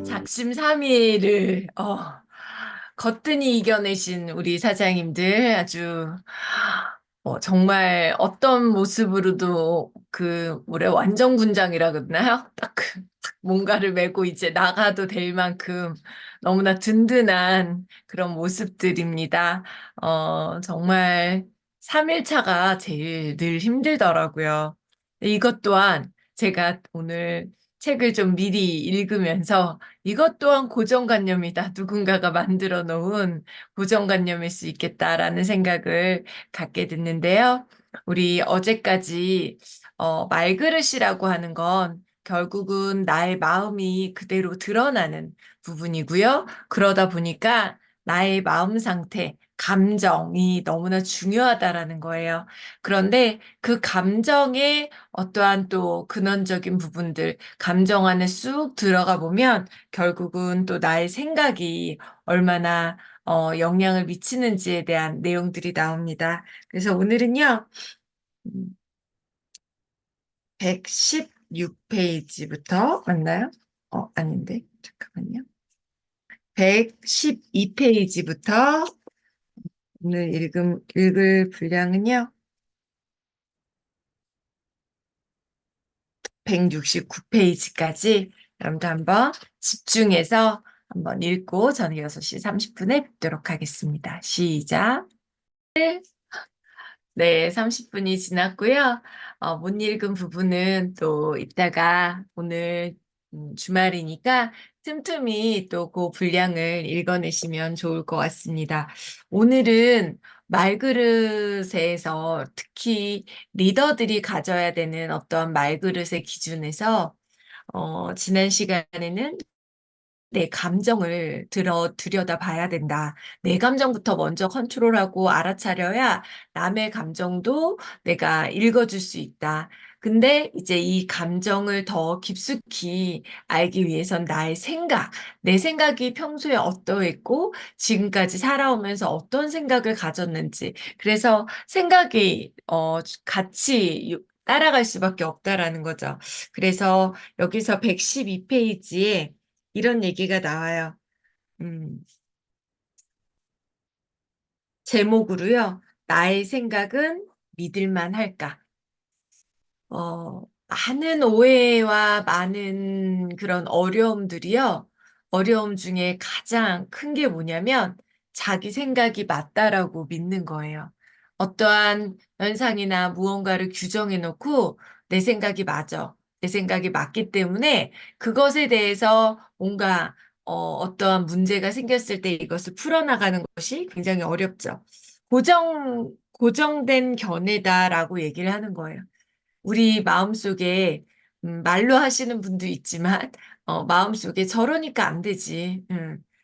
작심삼일을 거뜬히 이겨내신 우리 사장님들 아주 정말 어떤 모습으로도 그 뭐래 완전군장이라 그러나요? 딱그 뭔가를 메고 이제 나가도 될 만큼 너무나 든든한 그런 모습들입니다. 정말 3일차가 제일 늘 힘들더라고요. 이것 또한 제가 오늘 책을 좀 미리 읽으면서 이것 또한 고정관념이다. 누군가가 만들어 놓은 고정관념일 수 있겠다라는 생각을 갖게 됐는데요. 우리 어제까지 말그릇이라고 하는 건 결국은 나의 마음이 그대로 드러나는 부분이고요. 그러다 보니까 나의 마음 상태, 감정이 너무나 중요하다라는 거예요. 그런데 그 감정의 어떠한 또 근원적인 부분들, 감정 안에 쑥 들어가 보면 결국은 또 나의 생각이 얼마나 영향을 미치는지에 대한 내용들이 나옵니다. 그래서 오늘은요, 116페이지부터 맞나요? 아닌데. 잠깐만요. 112페이지부터 오늘 읽을 분량은요, 169페이지까지 여러분도 한번 집중해서 한번 읽고 저는 6시 30분에 뵙도록 하겠습니다. 시작. 네, 30분이 지났고요. 못 읽은 부분은 또 이따가 오늘 주말이니까 틈틈이 또 그 분량을 읽어내시면 좋을 것 같습니다. 오늘은 말그릇에서 특히 리더들이 가져야 되는 어떤 말그릇의 기준에서 지난 시간에는 내 감정을 들여다 봐야 된다. 내 감정부터 먼저 컨트롤하고 알아차려야 남의 감정도 내가 읽어줄 수 있다. 근데 이제 이 감정을 더 깊숙이 알기 위해선 나의 생각, 내 생각이 평소에 어떠했고 지금까지 살아오면서 어떤 생각을 가졌는지. 그래서 생각이 같이 따라갈 수밖에 없다라는 거죠. 그래서 여기서 112페이지에 이런 얘기가 나와요. 음, 제목으로요. 나의 생각은 믿을만 할까? 많은 오해와 많은 그런 어려움들이요. 어려움 중에 가장 큰 게 뭐냐면 자기 생각이 맞다라고 믿는 거예요. 어떠한 현상이나 무언가를 규정해 놓고 내 생각이 맞아. 내 생각이 맞기 때문에 그것에 대해서 뭔가 어떠한 문제가 생겼을 때 이것을 풀어나가는 것이 굉장히 어렵죠. 고정된 견해다라고 얘기를 하는 거예요. 우리 마음속에 말로 하시는 분도 있지만 마음속에 저러니까 안 되지.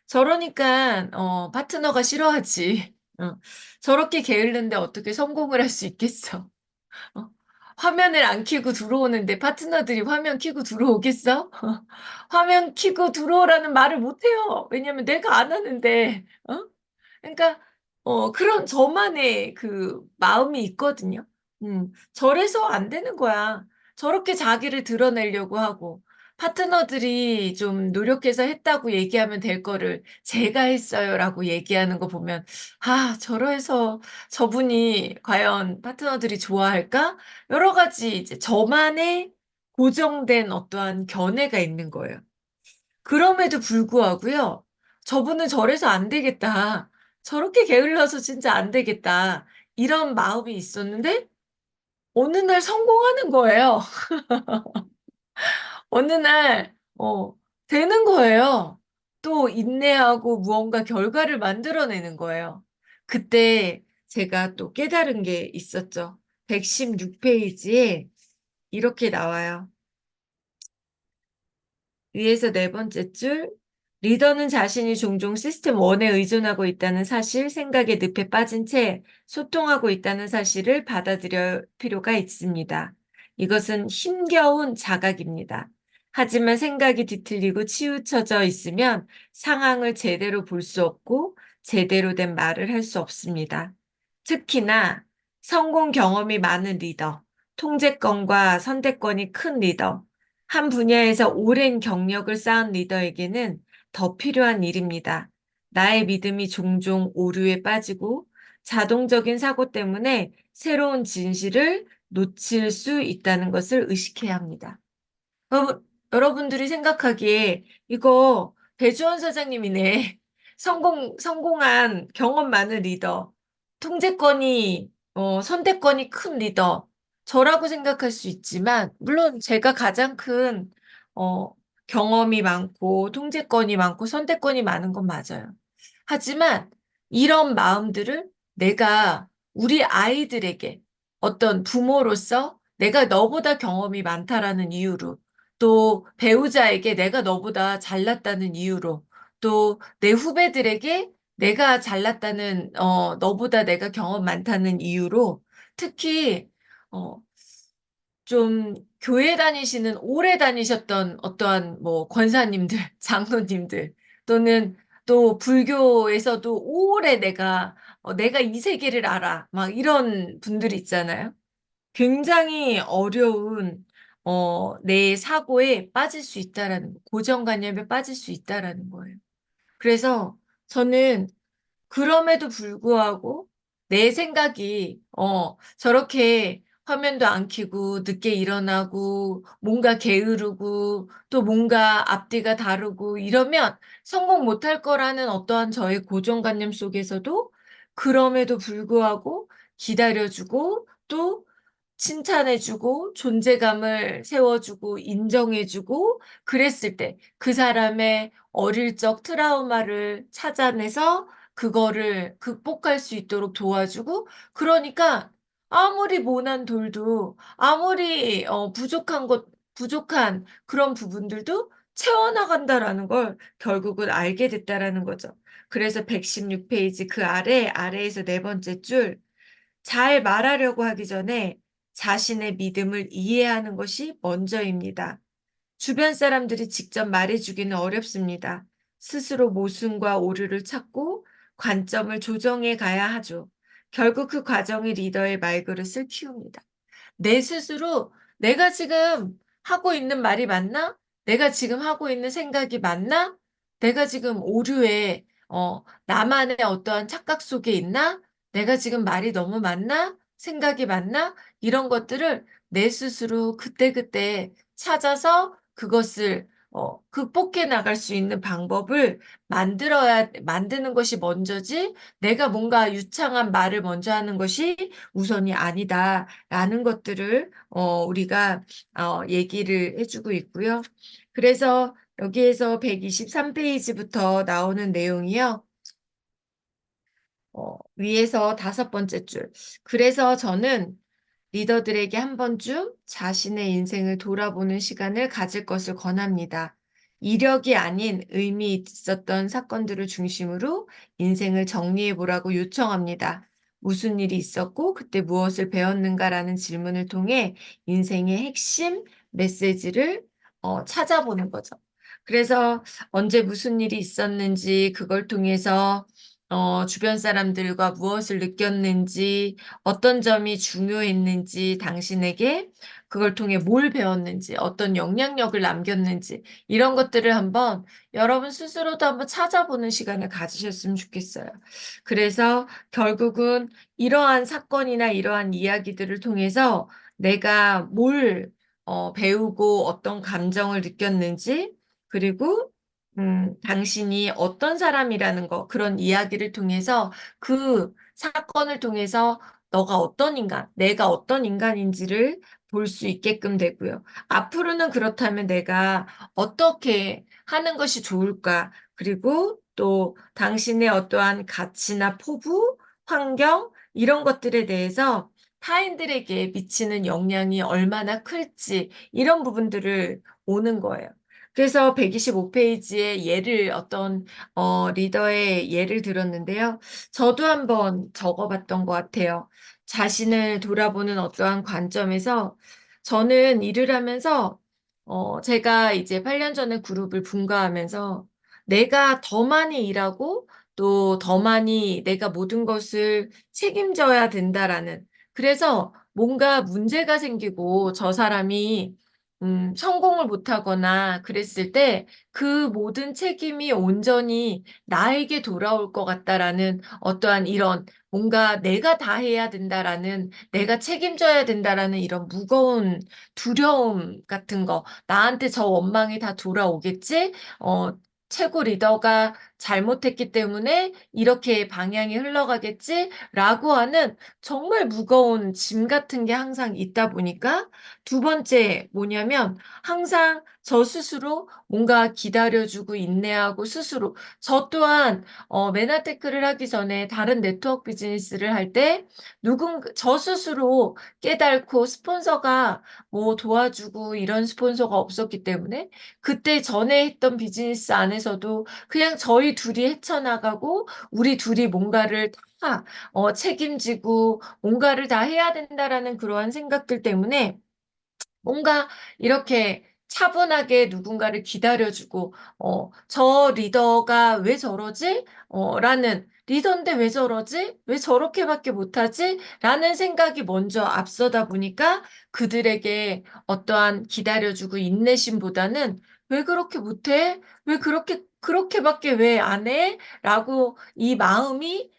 저러니까 파트너가 싫어하지. 어, 저렇게 게을른데 어떻게 성공을 할 수 있겠어? 어? 화면을 안 켜고 들어오는데 파트너들이 화면 켜고 들어오겠어? 화면 켜고 들어오라는 말을 못 해요. 왜냐면 내가 안 하는데. 그러니까 그런 저만의 그 마음이 있거든요. 저래서 안 되는 거야. 저렇게 자기를 드러내려고 하고 파트너들이 좀 노력해서 했다고 얘기하면 될 거를 "제가 했어요."라고 얘기하는 거 보면 '아 저래서 저분이 과연 파트너들이 좋아할까?' 여러 가지 이제 저만의 고정된 어떠한 견해가 있는 거예요. 그럼에도 불구하고요. '저분은 저래서 안 되겠다. 저렇게 게을러서 진짜 안 되겠다.' 이런 마음이 있었는데 어느 날 성공하는 거예요. 어느 날 되는 거예요. 또 인내하고 무언가 결과를 만들어내는 거예요. 그때 제가 또 깨달은 게 있었죠. 116페이지에 이렇게 나와요. 위에서 네 번째 줄, 리더는 자신이 종종 시스템 1에 의존하고 있다는 사실, 생각의 늪에 빠진 채 소통하고 있다는 사실을 받아들일 필요가 있습니다. 이것은 힘겨운 자각입니다. 하지만 생각이 뒤틀리고 치우쳐져 있으면 상황을 제대로 볼 수 없고 제대로 된 말을 할 수 없습니다. 특히나 성공 경험이 많은 리더, 통제권과 선택권이 큰 리더, 한 분야에서 오랜 경력을 쌓은 리더에게는 더 필요한 일입니다. 나의 믿음이 종종 오류에 빠지고 자동적인 사고 때문에 새로운 진실을 놓칠 수 있다는 것을 의식해야 합니다. 여러분들이 생각하기에 이거 배주원 사장님이네. 성공한 경험 많은 리더, 통제권이, 선대권이 큰 리더. 저라고 생각할 수 있지만, 물론 제가 가장 큰, 어, 경험이 많고, 통제권이 많고, 선대권이 많은 건 맞아요. 하지만 이런 마음들을 내가 우리 아이들에게 어떤 부모로서 내가 너보다 경험이 많다라는 이유로 또 배우자에게 내가 너보다 잘났다는 이유로 또 내 후배들에게 내가 잘났다는 너보다 내가 경험 많다는 이유로 특히 어, 좀 교회 다니시는 오래 다니셨던 어떠한 뭐 권사님들, 장로님들 또는 또 불교에서도 오래 내가 이 세계를 알아 막 이런 분들 있잖아요. 굉장히 어려운 내 사고에 빠질 수 있다라는 거, 고정관념에 빠질 수 있다라는 거예요. 그래서 저는 그럼에도 불구하고 내 생각이 저렇게 화면도 안 켜고 늦게 일어나고 뭔가 게으르고 또 뭔가 앞뒤가 다르고 이러면 성공 못할 거라는 어떠한 저의 고정관념 속에서도 그럼에도 불구하고 기다려주고 또 칭찬해주고 존재감을 세워주고 인정해주고 그랬을 때 그 사람의 어릴 적 트라우마를 찾아내서 그거를 극복할 수 있도록 도와주고 그러니까 아무리 모난 돌도 아무리 부족한 그런 부분들도 채워나간다라는 걸 결국은 알게 됐다라는 거죠. 그래서 116페이지 그 아래에서 네 번째 줄 잘 말하려고 하기 전에 자신의 믿음을 이해하는 것이 먼저입니다. 주변 사람들이 직접 말해주기는 어렵습니다. 스스로 모순과 오류를 찾고 관점을 조정해 가야 하죠. 결국 그 과정이 리더의 말그릇을 키웁니다. 내 스스로 내가 지금 하고 있는 말이 맞나? 내가 지금 하고 있는 생각이 맞나? 내가 지금 오류에, 나만의 어떠한 착각 속에 있나? 내가 지금 말이 너무 맞나? 생각이 맞나? 이런 것들을 내 스스로 그때그때 찾아서 그것을 극복해 나갈 수 있는 방법을 만드는 것이 먼저지, 내가 뭔가 유창한 말을 먼저 하는 것이 우선이 아니다라는 것들을 우리가 얘기를 해주고 있고요. 그래서 여기에서 123페이지부터 나오는 내용이요. 위에서 다섯 번째 줄. 그래서 저는 리더들에게 한 번쯤 자신의 인생을 돌아보는 시간을 가질 것을 권합니다. 이력이 아닌 의미 있었던 사건들을 중심으로 인생을 정리해 보라고 요청합니다. 무슨 일이 있었고 그때 무엇을 배웠는가라는 질문을 통해 인생의 핵심 메시지를 찾아보는 거죠. 그래서 언제 무슨 일이 있었는지 그걸 통해서 주변 사람들과 무엇을 느꼈는지 어떤 점이 중요했는지 당신에게 그걸 통해 뭘 배웠는지 어떤 영향력을 남겼는지 이런 것들을 한번 여러분 스스로도 한번 찾아보는 시간을 가지셨으면 좋겠어요. 그래서 결국은 이러한 사건이나 이러한 이야기들을 통해서 내가 뭘 배우고 어떤 감정을 느꼈는지 그리고 당신이 어떤 사람이라는 거 그런 이야기를 통해서 그 사건을 통해서 너가 어떤 인간, 내가 어떤 인간인지를 볼 수 있게끔 되고요. 앞으로는 그렇다면 내가 어떻게 하는 것이 좋을까? 그리고 또 당신의 어떠한 가치나 포부, 환경, 이런 것들에 대해서 타인들에게 미치는 영향이 얼마나 클지, 이런 부분들을 오는 거예요. 그래서 125페이지에 어떤 리더의 예를 들었는데요. 저도 한번 적어봤던 것 같아요. 자신을 돌아보는 어떠한 관점에서 저는 일을 하면서 제가 이제 8년 전에 그룹을 분가하면서 내가 더 많이 일하고 또 더 많이 내가 모든 것을 책임져야 된다라는 그래서 뭔가 문제가 생기고 저 사람이 성공을 못하거나 그랬을 때 그 모든 책임이 온전히 나에게 돌아올 것 같다라는 어떠한 이런 뭔가 내가 다 해야 된다라는 내가 책임져야 된다라는 이런 무거운 두려움 같은 거 나한테 저 원망이 다 돌아오겠지? 최고 리더가 잘못했기 때문에 이렇게 방향이 흘러가겠지? 라고 하는 정말 무거운 짐 같은 게 항상 있다 보니까 두 번째 뭐냐면 항상 저 스스로 뭔가 기다려주고 인내하고 스스로 저 또한 메나테크를 하기 전에 다른 네트워크 비즈니스를 할 때 저 스스로 깨닫고 스폰서가 뭐 도와주고 이런 스폰서가 없었기 때문에 그때 전에 했던 비즈니스 안에서도 그냥 저희 둘이 헤쳐나가고 우리 둘이 뭔가를 다 책임지고 뭔가를 다 해야 된다라는 그러한 생각들 때문에 뭔가 이렇게 차분하게 누군가를 기다려주고, 저 리더가 왜 저러지? 라는, 리더인데 왜 저러지? 왜 저렇게밖에 못하지? 라는 생각이 먼저 앞서다 보니까 그들에게 어떠한 기다려주고 인내심보다는 왜 그렇게 못해? 왜 그렇게밖에 왜 안 해? 라고 이 마음이,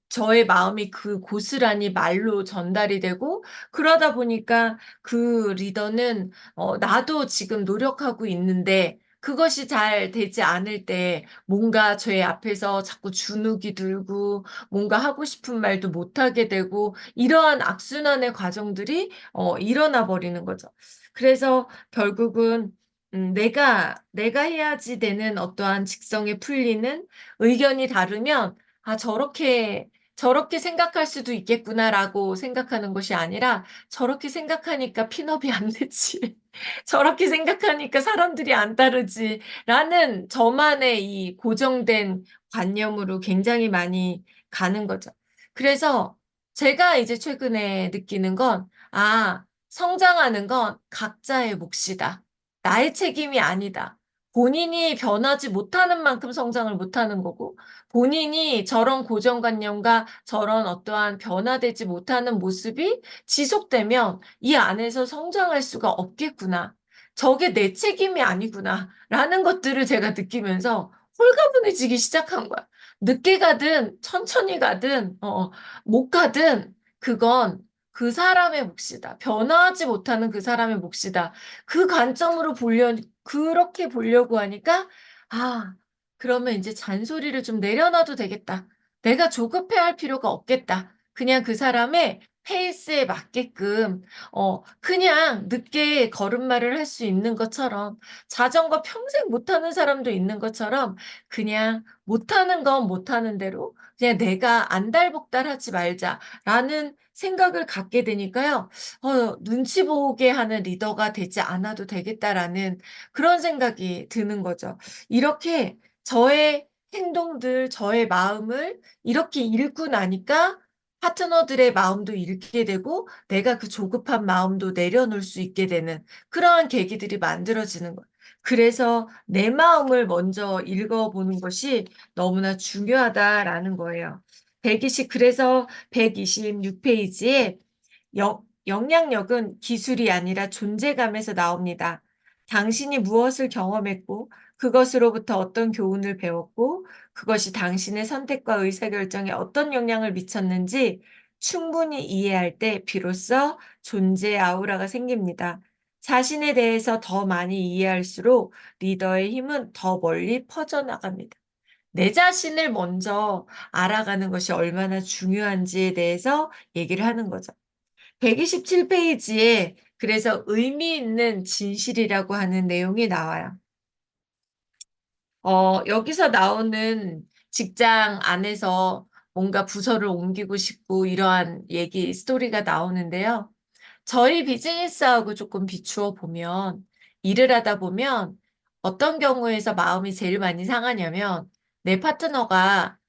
저의 마음이 그 고스란히 말로 전달이 되고, 그러다 보니까 그 리더는 나도 지금 노력하고 있는데 그것이 잘 되지 않을 때 뭔가 제 앞에서 자꾸 주눅이 들고 뭔가 하고 싶은 말도 못하게 되고 이러한 악순환의 과정들이 일어나 버리는 거죠. 그래서 결국은 내가 해야지 되는 어떠한 직성에 풀리는 의견이 다르면 아, 저렇게 생각할 수도 있겠구나라고 생각하는 것이 아니라 저렇게 생각하니까 핀업이 안 되지. 저렇게 생각하니까 사람들이 안 따르지. 라는 저만의 이 고정된 관념으로 굉장히 많이 가는 거죠. 그래서 제가 이제 최근에 느끼는 건, 아, 성장하는 건 각자의 몫이다. 나의 책임이 아니다. 본인이 변하지 못하는 만큼 성장을 못하는 거고, 본인이 저런 고정관념과 저런 어떠한 변화되지 못하는 모습이 지속되면 이 안에서 성장할 수가 없겠구나. 저게 내 책임이 아니구나. 라는 것들을 제가 느끼면서 홀가분해지기 시작한 거야. 늦게 가든 천천히 가든 못 가든 그건 그 사람의 몫이다. 변화하지 못하는 그 사람의 몫이다. 그 관점으로 그렇게 보려고 하니까 아, 그러면 이제 잔소리를 좀 내려놔도 되겠다. 내가 조급해할 필요가 없겠다. 그냥 그 사람의 페이스에 맞게끔 그냥 늦게 걸음마를 할 수 있는 것처럼 자전거 평생 못하는 사람도 있는 것처럼 그냥 못하는 건 못하는 대로 그냥 내가 안달복달하지 말자라는 생각을 갖게 되니까요. 눈치 보게 하는 리더가 되지 않아도 되겠다라는 그런 생각이 드는 거죠. 이렇게 저의 행동들, 저의 마음을 이렇게 읽고 나니까 파트너들의 마음도 읽게 되고 내가 그 조급한 마음도 내려놓을 수 있게 되는 그러한 계기들이 만들어지는 거예요. 그래서 내 마음을 먼저 읽어보는 것이 너무나 중요하다라는 거예요. 그래서 126페이지에 영향력은 기술이 아니라 존재감에서 나옵니다. 당신이 무엇을 경험했고 그것으로부터 어떤 교훈을 배웠고 그것이 당신의 선택과 의사결정에 어떤 영향을 미쳤는지 충분히 이해할 때 비로소 존재의 아우라가 생깁니다. 자신에 대해서 더 많이 이해할수록 리더의 힘은 더 멀리 퍼져나갑니다. 내 자신을 먼저 알아가는 것이 얼마나 중요한지에 대해서 얘기를 하는 거죠. 127페이지에 그래서 의미 있는 진실이라고 하는 내용이 나와요. 여기서 나오는 직장 안에서 뭔가 부서를 옮기고 싶고 이러한 스토리가 나오는데요. 저희 비즈니스하고 조금 비추어 보면 일을 하다 보면 어떤 경우에서 마음이 제일 많이 상하냐면 내 파트너가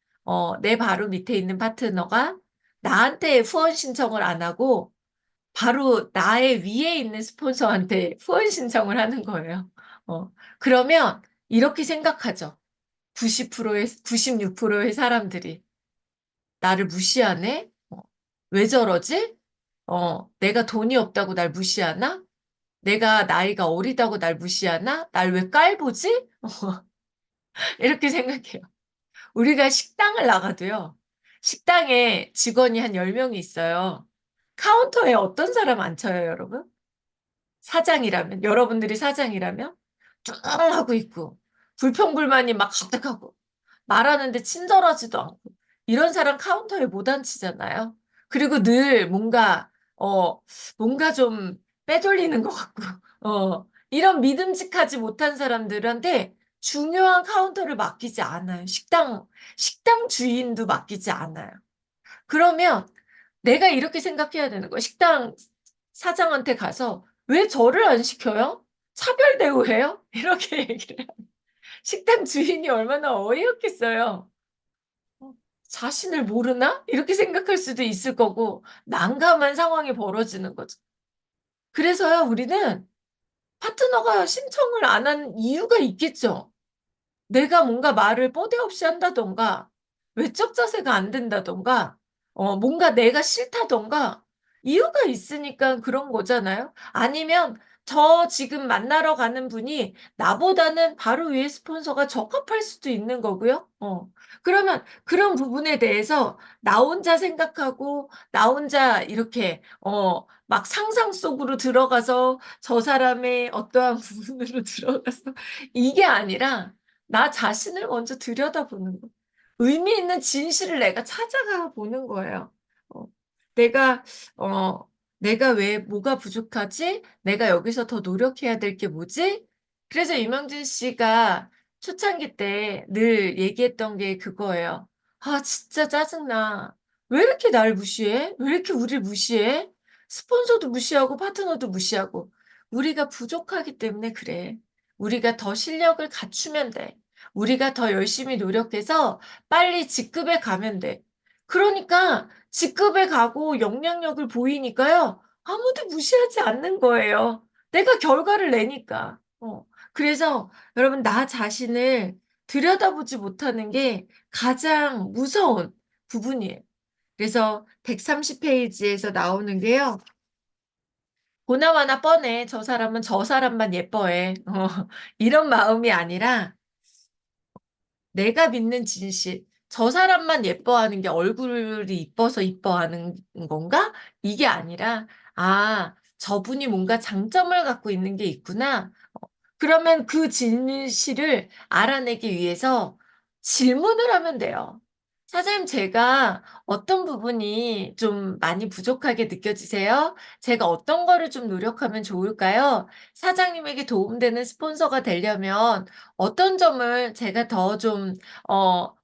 내 바로 밑에 있는 파트너가 나한테 후원 신청을 안 하고 바로 나의 위에 있는 스폰서한테 후원 신청을 하는 거예요. 그러면 이렇게 생각하죠. 96%의 사람들이 나를 무시하네? 왜 저러지? 내가 돈이 없다고 날 무시하나? 내가 나이가 어리다고 날 무시하나? 날 왜 깔보지? 이렇게 생각해요. 우리가 식당을 나가도요. 식당에 직원이 한 10명이 있어요. 카운터에 어떤 사람 앉혀요, 여러분? 사장이라면, 여러분들이 사장이라면 쭉 하고 있고 불평불만이 막 가득하고 말하는데 친절하지도 않고 이런 사람 카운터에 못 앉히잖아요. 그리고 늘 뭔가 좀 빼돌리는 것 같고 이런 믿음직하지 못한 사람들한테 중요한 카운터를 맡기지 않아요. 식당 주인도 맡기지 않아요. 그러면 내가 이렇게 생각해야 되는 거예요. 식당 사장한테 가서 왜 저를 안 시켜요? 차별 대우해요? 이렇게 얘기를 해요. 식당 주인이 얼마나 어이없겠어요. 어, 자신을 모르나? 이렇게 생각할 수도 있을 거고 난감한 상황이 벌어지는 거죠. 그래서요, 우리는 파트너가 신청을 안 한 이유가 있겠죠. 내가 뭔가 말을 뽀대 없이 한다던가, 외적 자세가 안 된다던가, 뭔가 내가 싫다던가, 이유가 있으니까 그런 거잖아요. 아니면 저 지금 만나러 가는 분이 나보다는 바로 위에 스폰서가 적합할 수도 있는 거고요. 그러면 그런 부분에 대해서 나 혼자 생각하고, 나 혼자 이렇게, 막 상상 속으로 들어가서 저 사람의 어떠한 부분으로 들어가서 이게 아니라 나 자신을 먼저 들여다보는 거. 의미 있는 진실을 내가 찾아가 보는 거예요. 어, 내가, 어, 내가 왜, 뭐가 부족하지? 내가 여기서 더 노력해야 될 게 뭐지? 그래서 이명진 씨가 초창기 때 늘 얘기했던 게 그거예요. 아, 진짜 짜증나. 왜 이렇게 날 무시해? 왜 이렇게 우리를 무시해? 스폰서도 무시하고 파트너도 무시하고. 우리가 부족하기 때문에 그래. 우리가 더 실력을 갖추면 돼. 우리가 더 열심히 노력해서 빨리 직급에 가면 돼. 그러니까 직급에 가고 영향력을 보이니까요. 아무도 무시하지 않는 거예요. 내가 결과를 내니까. 그래서 여러분 나 자신을 들여다보지 못하는 게 가장 무서운 부분이에요. 그래서 130페이지에서 나오는 게요. 보나마나 뻔해. 저 사람은 저 사람만 예뻐해. 이런 마음이 아니라 내가 믿는 진실. 저 사람만 예뻐하는 게 얼굴이 이뻐서 이뻐하는 건가? 이게 아니라, 아, 저분이 뭔가 장점을 갖고 있는 게 있구나. 그러면 그 진실을 알아내기 위해서 질문을 하면 돼요. 사장님, 제가 어떤 부분이 좀 많이 부족하게 느껴지세요? 제가 어떤 거를 좀 노력하면 좋을까요? 사장님에게 도움되는 스폰서가 되려면 어떤 점을 제가 더 좀,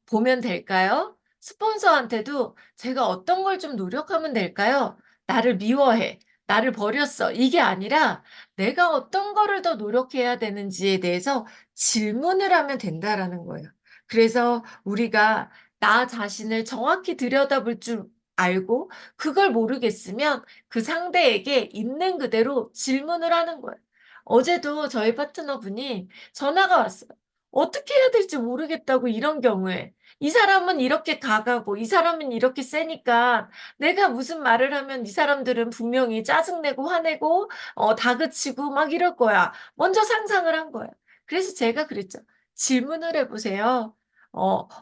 보면 될까요? 스폰서한테도 제가 어떤 걸 좀 노력하면 될까요? 나를 미워해. 나를 버렸어. 이게 아니라 내가 어떤 거를 더 노력해야 되는지에 대해서 질문을 하면 된다라는 거예요. 그래서 우리가 나 자신을 정확히 들여다볼 줄 알고 그걸 모르겠으면 그 상대에게 있는 그대로 질문을 하는 거예요. 어제도 저희 파트너분이 전화가 왔어요. 어떻게 해야 될지 모르겠다고 이런 경우에. 이 사람은 이렇게 강하고 이 사람은 이렇게 세니까 내가 무슨 말을 하면 이 사람들은 분명히 짜증내고 화내고 다그치고 막 이럴 거야. 먼저 상상을 한 거예요. 그래서 제가 그랬죠. 질문을 해보세요.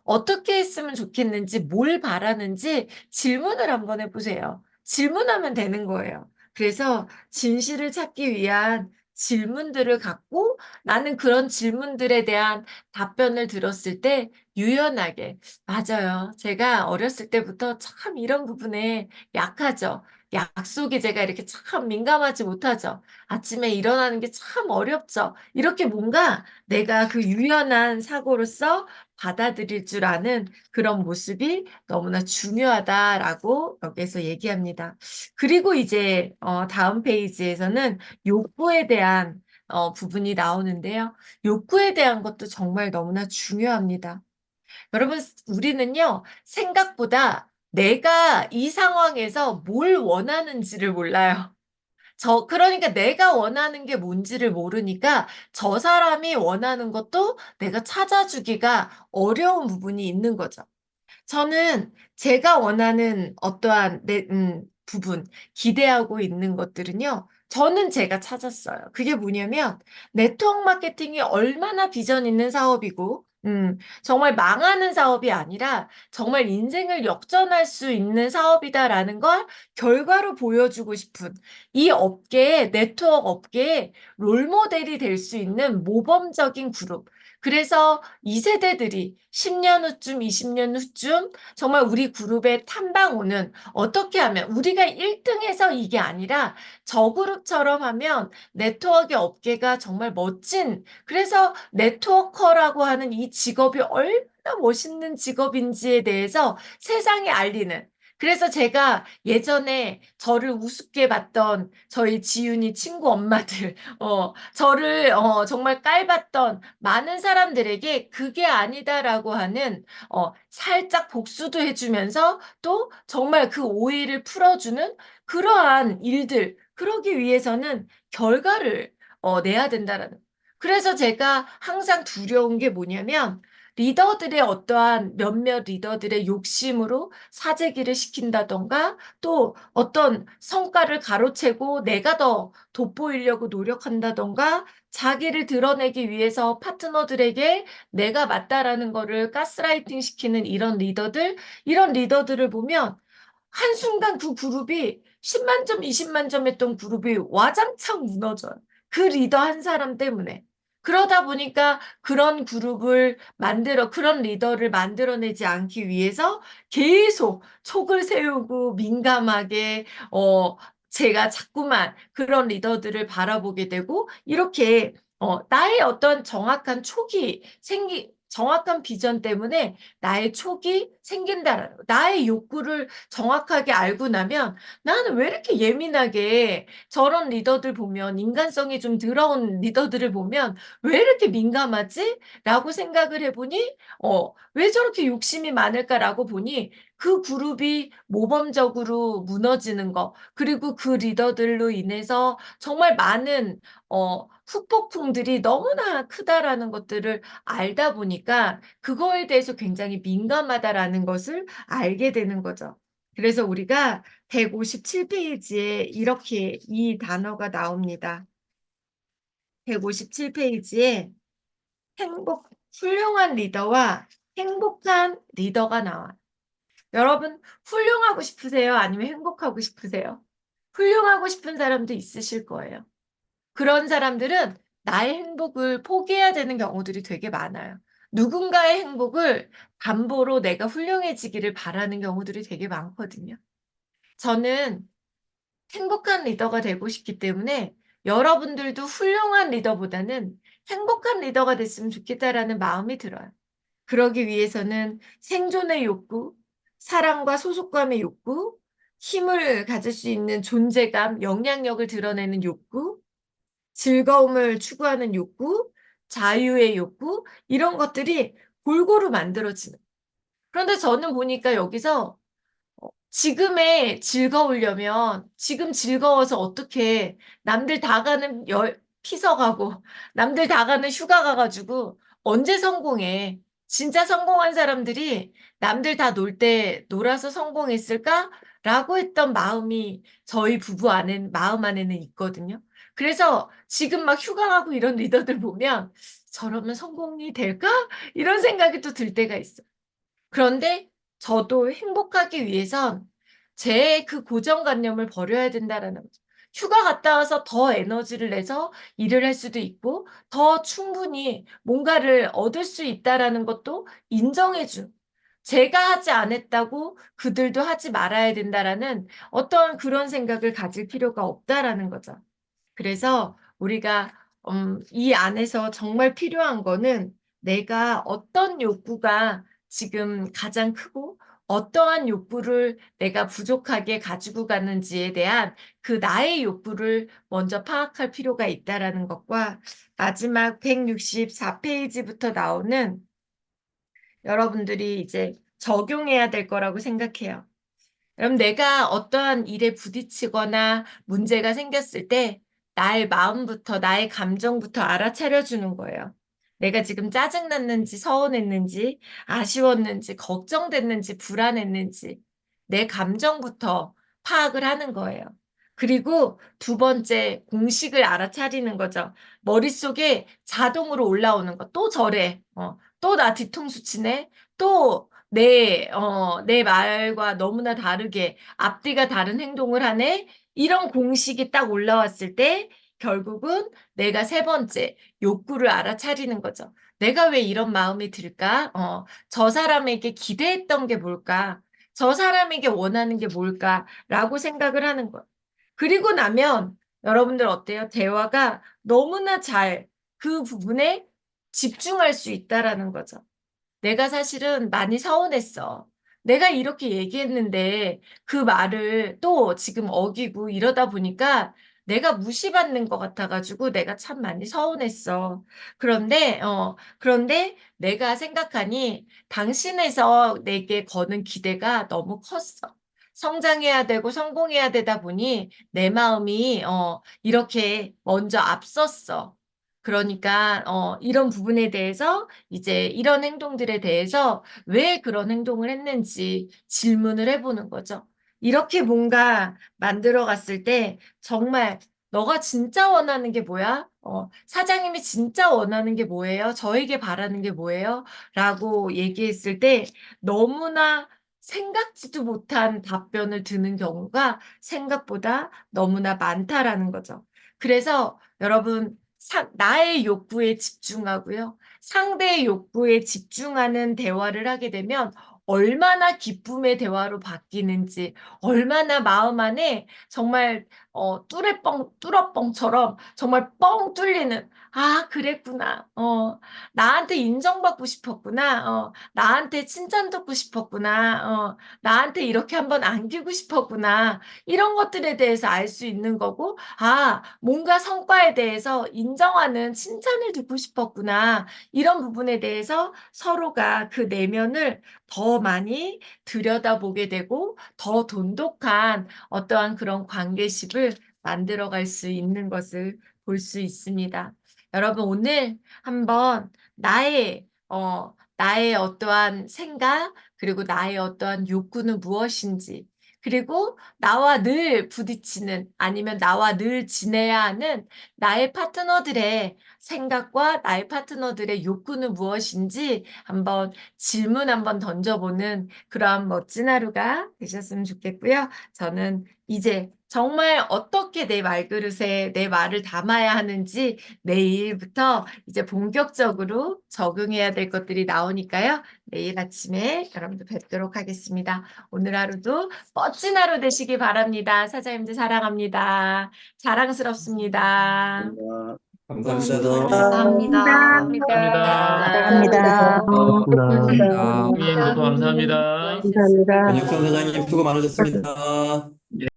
어떻게 했으면 좋겠는지, 뭘 바라는지 질문을 한번 해보세요. 질문하면 되는 거예요. 그래서 진실을 찾기 위한 질문들을 갖고 나는 그런 질문들에 대한 답변을 들었을 때 유연하게, 맞아요. 제가 어렸을 때부터 참 이런 부분에 약하죠. 약속에 제가 이렇게 참 민감하지 못하죠. 아침에 일어나는 게 참 어렵죠. 이렇게 뭔가 내가 그 유연한 사고로서 받아들일 줄 아는 그런 모습이 너무나 중요하다라고 여기에서 얘기합니다. 그리고 이제 다음 페이지에서는 욕구에 대한 부분이 나오는데요. 욕구에 대한 것도 정말 너무나 중요합니다. 여러분, 우리는요, 생각보다 내가 이 상황에서 뭘 원하는지를 몰라요. 그러니까 내가 원하는 게 뭔지를 모르니까 저 사람이 원하는 것도 내가 찾아주기가 어려운 부분이 있는 거죠. 저는 제가 원하는 어떠한 부분, 기대하고 있는 것들은요, 저는 제가 찾았어요. 그게 뭐냐면 네트워크 마케팅이 얼마나 비전 있는 사업이고, 정말 망하는 사업이 아니라 정말 인생을 역전할 수 있는 사업이다라는 걸 결과로 보여주고 싶은 이 업계에, 네트워크 업계에 롤모델이 될 수 있는 모범적인 그룹. 그래서 이 세대들이 10년 후쯤, 20년 후쯤 정말 우리 그룹에 탐방 오는 어떻게 하면 우리가 1등해서 이게 아니라 저그룹처럼 하면 네트워크 업계가 정말 멋진, 그래서 네트워커라고 하는 이 직업이 얼마나 멋있는 직업인지에 대해서 세상에 알리는, 그래서 제가 예전에 저를 우습게 봤던 저희 지윤이 친구 엄마들, 저를 정말 깔봤던 많은 사람들에게 그게 아니다라고 하는 살짝 복수도 해주면서 또 정말 그 오해를 풀어주는 그러한 일들, 그러기 위해서는 결과를 내야 된다라는. 그래서 제가 항상 두려운 게 뭐냐면 리더들의 어떠한 몇몇 리더들의 욕심으로 사재기를 시킨다던가 또 어떤 성과를 가로채고 내가 더 돋보이려고 노력한다던가 자기를 드러내기 위해서 파트너들에게 내가 맞다라는 거를 가스라이팅 시키는 이런 리더들을 보면 한순간 그 그룹이 10만 점, 20만 점 했던 그룹이 와장창 무너져요. 그 리더 한 사람 때문에. 그러다 보니까 그런 리더를 만들어내지 않기 위해서 계속 촉을 세우고 민감하게, 제가 자꾸만 그런 리더들을 바라보게 되고, 이렇게, 나의 어떤 정확한 비전 때문에 나의 촉이 생긴다라는 거. 나의 욕구를 정확하게 알고 나면 나는 왜 이렇게 예민하게 저런 리더들 보면 인간성이 좀 들어온 리더들을 보면 왜 이렇게 민감하지? 라고 생각을 해보니 왜 저렇게 욕심이 많을까라고 보니 그 그룹이 모범적으로 무너지는 거 그리고 그 리더들로 인해서 정말 많은 후폭풍들이 너무나 크다라는 것들을 알다 보니까 그거에 대해서 굉장히 민감하다라는 것을 알게 되는 거죠. 그래서 우리가 157페이지에 이렇게 이 단어가 나옵니다. 157페이지에 훌륭한 리더와 행복한 리더가 나와요. 여러분, 훌륭하고 싶으세요? 아니면 행복하고 싶으세요? 훌륭하고 싶은 사람도 있으실 거예요. 그런 사람들은 나의 행복을 포기해야 되는 경우들이 되게 많아요. 누군가의 행복을 담보로 내가 훌륭해지기를 바라는 경우들이 되게 많거든요. 저는 행복한 리더가 되고 싶기 때문에 여러분들도 훌륭한 리더보다는 행복한 리더가 됐으면 좋겠다라는 마음이 들어요. 그러기 위해서는 생존의 욕구, 사랑과 소속감의 욕구, 힘을 가질 수 있는 존재감, 영향력을 드러내는 욕구, 즐거움을 추구하는 욕구, 자유의 욕구, 이런 것들이 골고루 만들어지는. 그런데 저는 보니까 여기서 지금 즐거워서 어떻게 남들 다 가는 피서 가고 남들 다 가는 휴가 가가지고 언제 성공해? 진짜 성공한 사람들이 남들 다 놀 때 놀아서 성공했을까? 라고 했던 마음이 저희 마음 안에는 있거든요. 그래서 지금 막 휴가 가고 이런 리더들 보면 저러면 성공이 될까? 이런 생각이 또 들 때가 있어요. 그런데 저도 행복하기 위해선 제 그 고정관념을 버려야 된다라는 거죠. 휴가 갔다 와서 더 에너지를 내서 일을 할 수도 있고 더 충분히 뭔가를 얻을 수 있다라는 것도 인정해준. 제가 하지 않았다고 그들도 하지 말아야 된다라는 어떤 그런 생각을 가질 필요가 없다라는 거죠. 그래서 우리가 이 안에서 정말 필요한 거는 내가 어떤 욕구가 지금 가장 크고 어떠한 욕구를 내가 부족하게 가지고 가는지에 대한 그 나의 욕구를 먼저 파악할 필요가 있다라는 것과 마지막 164페이지부터 나오는 여러분들이 이제 적용해야 될 거라고 생각해요. 그럼 내가 어떠한 일에 부딪히거나 문제가 생겼을 때 나의 마음부터, 나의 감정부터 알아차려 주는 거예요. 내가 지금 짜증났는지, 서운했는지, 아쉬웠는지, 걱정됐는지, 불안했는지, 내 감정부터 파악을 하는 거예요. 그리고 두 번째 공식을 알아차리는 거죠. 머릿속에 자동으로 올라오는 거. 또 저래. 또 나 뒤통수 치네. 또 내 말과 너무나 다르게 앞뒤가 다른 행동을 하네. 이런 공식이 딱 올라왔을 때 결국은 내가 세 번째 욕구를 알아차리는 거죠. 내가 왜 이런 마음이 들까? 저 사람에게 기대했던 게 뭘까? 저 사람에게 원하는 게 뭘까라고 생각을 하는 거예요. 그리고 나면 여러분들 어때요? 대화가 너무나 잘 그 부분에 집중할 수 있다라는 거죠. 내가 사실은 많이 서운했어. 내가 이렇게 얘기했는데 그 말을 또 지금 어기고 이러다 보니까 내가 무시받는 것 같아가지고 내가 참 많이 서운했어. 그런데 내가 생각하니 당신에서 내게 거는 기대가 너무 컸어. 성장해야 되고 성공해야 되다 보니 내 마음이 이렇게 먼저 앞섰어. 그러니까 이런 부분에 대해서 이제 이런 행동들에 대해서 왜 그런 행동을 했는지 질문을 해보는 거죠. 이렇게 뭔가 만들어 갔을 때 정말 너가 진짜 원하는 게 뭐야? 사장님이 진짜 원하는 게 뭐예요? 저에게 바라는 게 뭐예요? 라고 얘기했을 때 너무나 생각지도 못한 답변을 듣는 경우가 생각보다 너무나 많다라는 거죠. 그래서 여러분, 나의 욕구에 집중하고요. 상대의 욕구에 집중하는 대화를 하게 되면 얼마나 기쁨의 대화로 바뀌는지, 얼마나 마음 안에 정말 뚜러뻥처럼 정말 뻥 뚫리는, 아, 그랬구나. 나한테 인정받고 싶었구나. 나한테 칭찬 듣고 싶었구나. 나한테 이렇게 한번 안기고 싶었구나. 이런 것들에 대해서 알 수 있는 거고, 아, 뭔가 성과에 대해서 인정하는 칭찬을 듣고 싶었구나. 이런 부분에 대해서 서로가 그 내면을 더 많이 들여다보게 되고 더 돈독한 어떠한 그런 관계식을 만들어갈 수 있는 것을 볼 수 있습니다. 여러분 오늘 한번 나의 어떠한 생각 그리고 나의 어떠한 욕구는 무엇인지 그리고 나와 늘 부딪히는 아니면 나와 늘 지내야 하는 나의 파트너들의 생각과 나의 파트너들의 욕구는 무엇인지 한번 질문 한번 던져보는 그러한 멋진 하루가 되셨으면 좋겠고요. 저는 이제 정말 어떻게 내 말그릇에 내 말을 담아야 하는지 내일부터 이제 본격적으로 적용해야 될 것들이 나오니까요. 내일 아침에 여러분들 뵙도록 하겠습니다. 오늘 하루도 멋진 하루 되시기 바랍니다. 사장님들 사랑합니다. 자랑스럽습니다. 감사합니다. 감사합니다. 감사합니다. 감사합니다. 감사합니다. 선생님도 또 감사합니다. 권혁선 사장님 수고 많으셨습니다.